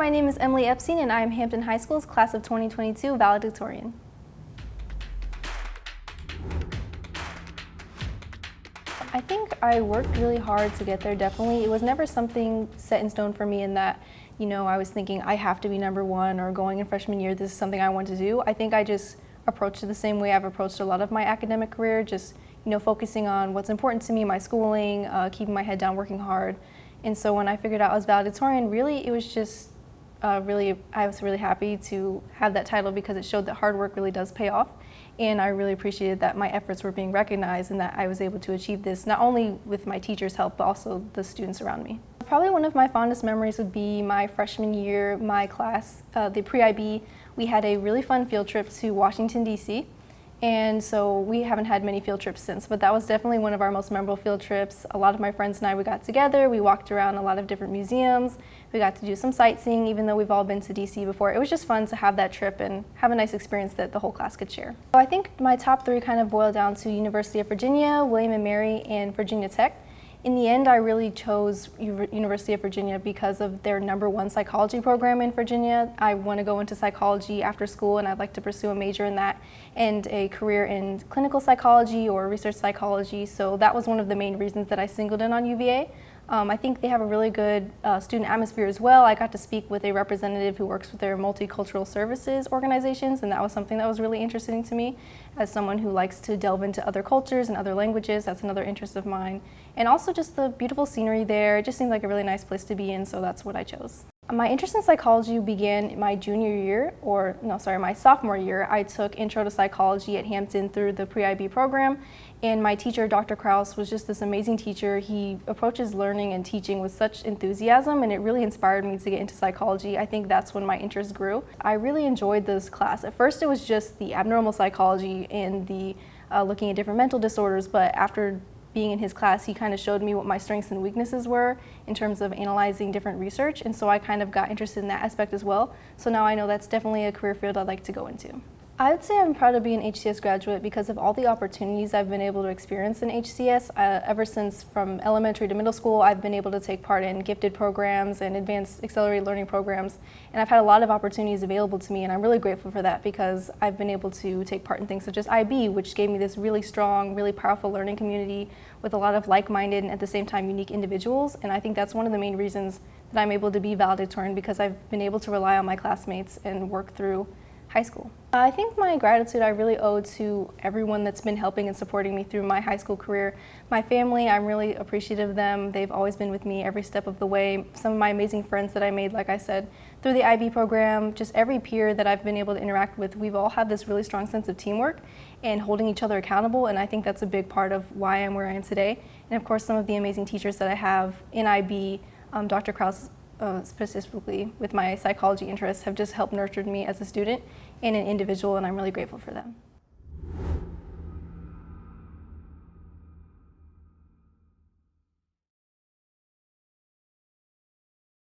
my name is Emily Epstein and I am Hampton High School's class of 2022 valedictorian. I think I worked really hard to get there, definitely. It was never something set in stone for me in that, I was thinking I have to be #1 or going in freshman year, this is something I want to do. I think I just approached it the same way I've approached a lot of my academic career, just, focusing on what's important to me, my schooling, keeping my head down, working hard. And so when I figured out I was valedictorian, really, it was just I was really happy to have that title because it showed that hard work really does pay off. And I really appreciated that my efforts were being recognized and that I was able to achieve this, not only with my teachers' help, but also the students around me. Probably one of my fondest memories would be my freshman year, my class, the pre-IB. We had a really fun field trip to Washington, D.C. And so we haven't had many field trips since, but that was definitely one of our most memorable field trips. A lot of my friends and I, we got together, we walked around a lot of different museums, we got to do some sightseeing, even though we've all been to DC before. It was just fun to have that trip and have a nice experience that the whole class could share. So I think my top 3 kind of boil down to University of Virginia, William & Mary, and Virginia Tech. In the end, I really chose University of Virginia because of their #1 psychology program in Virginia. I want to go into psychology after school and I'd like to pursue a major in that and a career in clinical psychology or research psychology. So that was one of the main reasons that I singled in on UVA. I think they have a really good student atmosphere as well. I got to speak with a representative who works with their multicultural services organizations, and that was something that was really interesting to me as someone who likes to delve into other cultures and other languages. That's another interest of mine. And also just the beautiful scenery there. It just seemed like a really nice place to be in, so that's what I chose. My interest in psychology began my my sophomore year. I took Intro to Psychology at Hampton through the pre-IB program, and my teacher, Dr. Krause, was just this amazing teacher. He approaches learning and teaching with such enthusiasm, and it really inspired me to get into psychology. I think that's when my interest grew. I really enjoyed this class. At first, it was just the abnormal psychology and the looking at different mental disorders, but after being in his class, he kind of showed me what my strengths and weaknesses were in terms of analyzing different research, and so I kind of got interested in that aspect as well. So now I know that's definitely a career field I'd like to go into. I would say I'm proud to be an HCS graduate because of all the opportunities I've been able to experience in HCS. Ever since from elementary to middle school, I've been able to take part in gifted programs and advanced accelerated learning programs, and I've had a lot of opportunities available to me, and I'm really grateful for that because I've been able to take part in things such as IB, which gave me this really strong, really powerful learning community with a lot of like-minded and at the same time unique individuals, and I think that's one of the main reasons that I'm able to be valedictorian because I've been able to rely on my classmates and work through high school. I think my gratitude I really owe to everyone that's been helping and supporting me through my high school career. My family, I'm really appreciative of them. They've always been with me every step of the way. Some of my amazing friends that I made, like I said, through the IB program, just every peer that I've been able to interact with, we've all had this really strong sense of teamwork and holding each other accountable, and I think that's a big part of why I'm where I am today. And of course, some of the amazing teachers that I have in IB, Dr. Krause, specifically with my psychology interests, have just helped nurtured me as a student and an individual, and I'm really grateful for them.